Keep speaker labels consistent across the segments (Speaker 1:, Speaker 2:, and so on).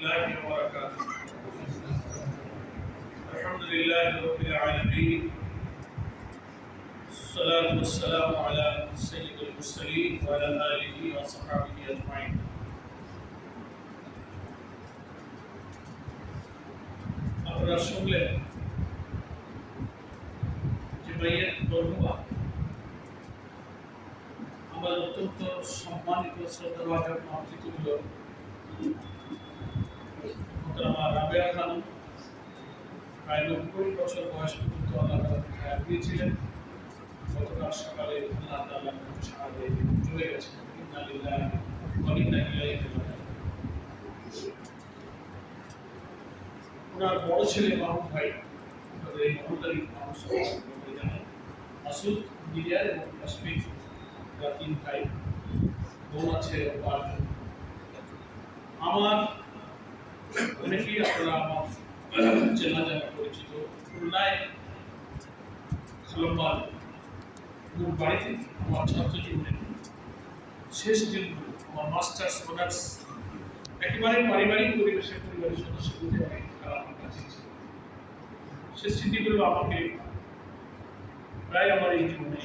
Speaker 1: الله وبركاته. الحمد لله رب العالمين، الصلاة والسلام على سيد المرسلين وعلى آله وصحبه أجمعين. আপনারা শুনলেন যে মাইয়ের মরহুমা আমার অত্যন্ত সম্মানিত শ্রদ্ধাভাজন অতিথিগুলো আমার রাবেয়া খানম প্রায় ৯০ বছর বয়স পর্যন্ত আল্লাহ তাআলা দিয়েছিলেন। গতকাল সকালে আল্লাহ তাআলা সাহায্যে চলে গেছেন। ইন্না লিল্লাহি ওয়া ইন্না ইলাইহি রাজিউন। ওনার বড় ছেলে মাহমুদ ভাই আমাদের এই মহল্লারই মানুষ জানেন, মাসুদ, মিলিয়ার এবং কাশ্মীর, এরা ৩ ভাই, বোন আছে ৫ জন। আমার অনেকেই আপনারা আমার চেনা জানা পরিচিত। খুলনায় খালাম্মার বাড়িতে আমার ছাত্র জীবনের শেষ দিনগুলো, আমার মাস্টার্স অনার্স একেবারে পারিবারিক পরিবেশের পরিবারের সদস্যগুলো আমার কাছে ছিল। সে স্মৃতিগুলো আমাকে প্রায় আমার এই জীবনে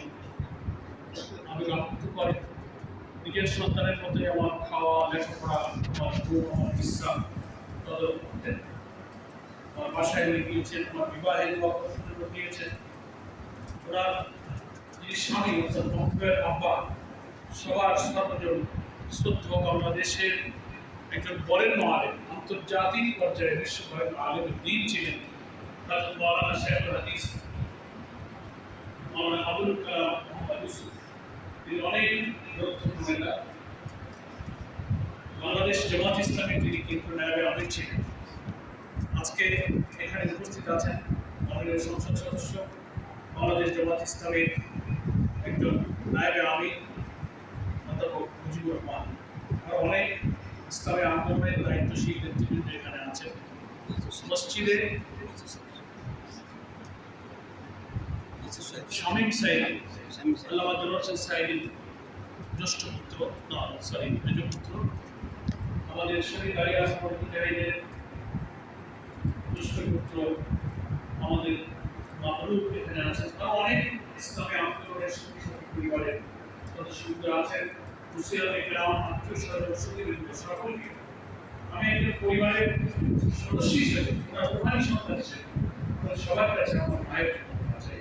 Speaker 1: আমি আপ্লুত করে। নিজের সন্তানের মধ্যে আমার খাওয়া, লেখাপড়া, আমার ঘুম, আমার বিশ্রাম তদন্ত করতেন। আমার বাসায় নিয়ে গিয়েছেন, আমার বিবাহে জন্য দিয়েছেন। ওনার যিনি স্বামী অর্থাৎ মহবুবের আব্বা, সবার সর্বজন শ্রদ্ধ বাংলাদেশের একজন বরেণ্য আলেম, আন্তর্জাতিক পর্যায়ে বিশ্ববরেণ্য আলেমের দিন ছিলেন হযরত মাওলানা শাইখুল হাদিস মাওলানা আবুল কালাম মোহাম্মদ ইউসুফ। তিনি অনেক গ্রন্থ প্রণেতা, বাংলাদেশ জামাত ইসলামীর তিনি কিন্তু নায়েবে আমির ছিলেন। আজকে এখানে উপস্থিত আছেন মাননীয় সংসদ সদস্য, বাংলাদেশ জামাত ইসলামীর একজন নায়েবে আমির অধ্যাপক মুজিবুর রহমান, আর অনেক ইসলামী আন্দোলনের দায়িত্বশীল নেতৃবৃন্দ এখানে আছেন। মসজিদে শামীম সাইদি, আল্লামা দেলোয়ার হোসেন সাইদির জ্যেষ্ঠ পুত্র, মেজ পুত্র, আমাদের শহীদ আলী আসমার মুজাহিদের জ্যেষ্ঠ পুত্র, আমাদের মাহরুফ এখানে আছেন। তারা অনেক ইসলামী আন্দোলনের পরিবারের সদস্যবৃন্দ আছেন। সকলকে আমি একজন পরিবারের সদস্য হিসেবে, প্রধান সন্তান হিসেবে সবার কাছে আমার মায়ের আছে।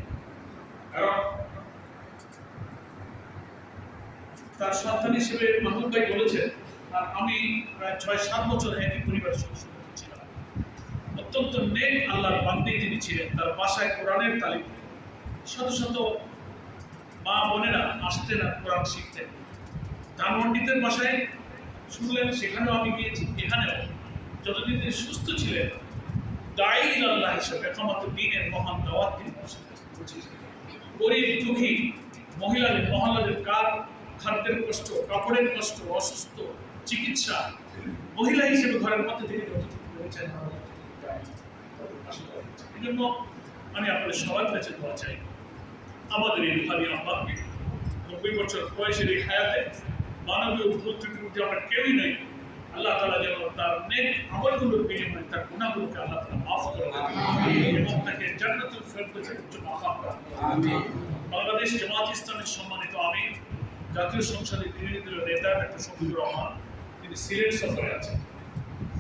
Speaker 1: কারণ তার সন্তান হিসেবে মাহমুদ ভাই বলেছেন, আর আমি প্রায় ৬-৭ বছর একই পরিবারের সদস্য ছিলাম। অত্যন্ত নেক আল্লাহর বান্দী তিনি ছিলেন। তার বাসায় কোরআনের তালিম, শত শত মা বোনেরা আসতেন আর কোরআন শিখতেন। ধানমন্ডিতের বাসায় শুনলেন, সেখানেও আমি গিয়েছি। এখানেও যতদিন তিনি সুস্থ ছিলেন, দায়ী আল্লাহ হিসেবে একামত দ্বীনের মহান দাওয়াত তিনি গরিব দুঃখী মহিলাদের, মহল্লাদের কার খাদ্যের কষ্ট, কাপড়ের কষ্ট, অসুস্থ, চিকিৎসা, মহিলা হিসেবে ঘরের মধ্যে তিনি যতটুকু করেছেন। এই জন্য আমি আপনাদের সবার কাছে দোয়া চাই, আমাদের এই ভাবি আব্বাকে ৯০ বছর বয়সের এই হায়াতে মানবীয় ভুল ত্রুটি আমরা কেউই নেই। আল্লাহ তাআলা যেন তার নেক আমলগুলোর বিনিময়ে তার গুনাহগুলোকে আল্লাহ তাআলা মাফ করে দেন এবং তাকে জান্নাতুল ফেরদৌসের উচ্চ মাকাম দান আমিন। বাংলাদেশ জামাত ইসলামীর সম্মানিত আমির, জাতীয় সংসদের বিরোধী দলীয় নেতা ডক্টর শফিকুর রহমান, তিনি সিলেট সফরে আছেন।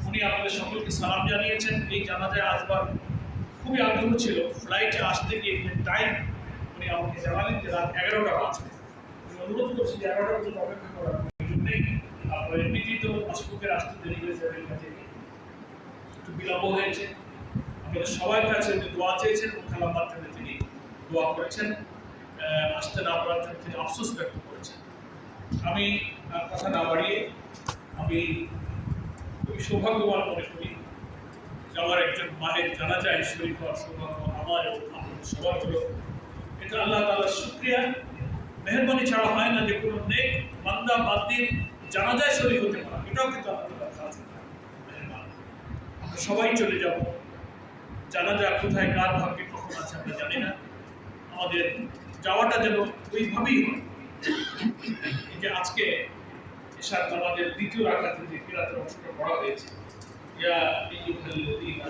Speaker 1: উনি আপনাদের সকলকে সালাম জানিয়েছেন। এই জানাজায় আসবার খুবই আগ্রহ ছিল। ফ্লাইটে আসতে গিয়ে টাইম উনি আমাকে জানালেন যে রাত 11টা বাজবে। অনুরোধ করছি যে 11টা পর্যন্ত অপেক্ষা করার জন্যই। আপনার এমনিতেই তো পাসপোর্টের আসতে দেরি হয়েছে, একটু বিলম্ব হয়েছে। আপনাদের সবার কাছে উনি দোয়া চেয়েছেন এবং খেলার মাধ্যমে তিনি দোয়া করেছেন। আসতে না পারার জন্য তিনি আফসোস ব্যক্ত করেছেন। আমি কথা না বাড়িয়ে আমি খুবই সৌভাগ্যবান মনে করি যে আমার একজন মায়ের জানাজায় শরীক হওয়ার সৌভাগ্য আমার এবং আপনাদের সবার হলো। এটা আল্লাহ তাআলার শুকরিয়া, মেহরবানি ছাড়া হয় না যে কোনো নেক বান্দা বান্দির জানাজায় শরীক হতে পারা। এটাও কিন্তু আল্লাহ তাআলার কাছে মেহরবানি। আমরা সবাই চলে যাব, জানাজা কোথায় কার ভাগ্যে কখন আছে আমরা জানি না। আমাদের যাওয়াটা যেন ওইভাবেই হয়। এই যে আজকে এশার নামাজের দ্বিতীয় রাকাতে যে কিরাতের অংশটা পড়া হয়েছে, ইয়া আইয়ুহাল্লাযীনা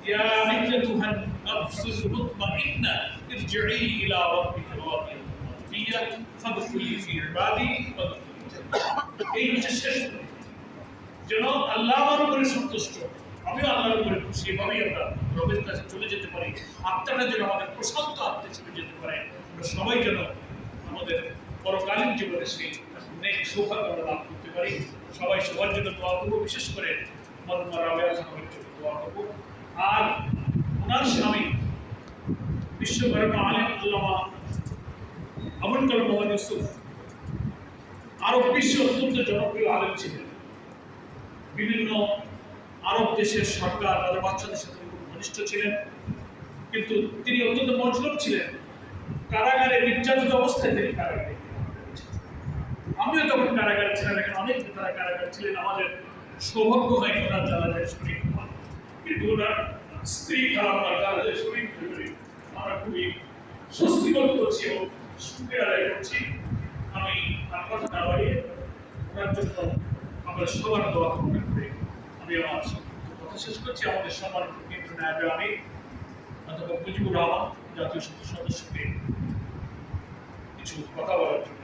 Speaker 1: ইয়া আইয়্যাতুহান নাফসুল মুতমাইন্না ইরজিই ইলা রাব্বিকা রাদিয়াতান মারদিয়া ফাদখুলি ফি ইবাদি এই হচ্ছে শেষ যেন আল্লাহ আমার উপরে সন্তুষ্ট, আমিও আল্লাহর উপরে খুশি, এভাবেই আমরা রবের কাছে চলে যেতে পারি। আত্মাটা যেন আমাদের প্রশান্ত আত্মা ছেড়ে যেতে পারে, আমরা সবাই যেন আমাদের পরকালীন জীবনে সেই নেক সৌভাগ্য আমরা লাভ করতে পারি। সবাই সবার জন্য দোয়া করবো, বিশেষ করে মরহুমা রাবেয়া খানমের জন্য দোয়া করবো। আর ওনার স্বামী বিশ্ববরেণ্য আলেম আল্লামা আবুল কালাম মোহাম্মদ ইউসুফ আরব বিশ্বে অত্যন্ত জনপ্রিয় আলেম ছিলেন। বিভিন্ন আরব দেশের সরকার তাদের বাচ্চাদের সাথে খুব ঘনিষ্ঠ ছিলেন, কিন্তু তিনি অত্যন্ত মজলুম ছিলেন। কারাগারে নির্যাতিত অবস্থায় তিনি কারাগারে, আমিও তখন কারাগারে ছিলাম, এখানে অনেক তারা কারাগারে ছিলেন। আমাদের সৌভাগ্য হয়নি ওনার জানাজায় শরীর হওয়ার, কিন্তু ওনার স্ত্রী খারাপ জানাজায় শরীর হয়ে আমরা খুবই স্বস্তি বোধ করছি এবং সুখে আদায় করছি। আমি আর কথা না বাড়িয়ে ওনার জন্য আমরা সবার দোয়া কামনা করে আমি আমার কথা শেষ করছি। আমাদের সবার কেন্দ্র নায়ক আমি অধ্যাপক মুজিবুর রহমান জাতীয় সংসদ সদস্যকে কিছু কথা বলার জন্য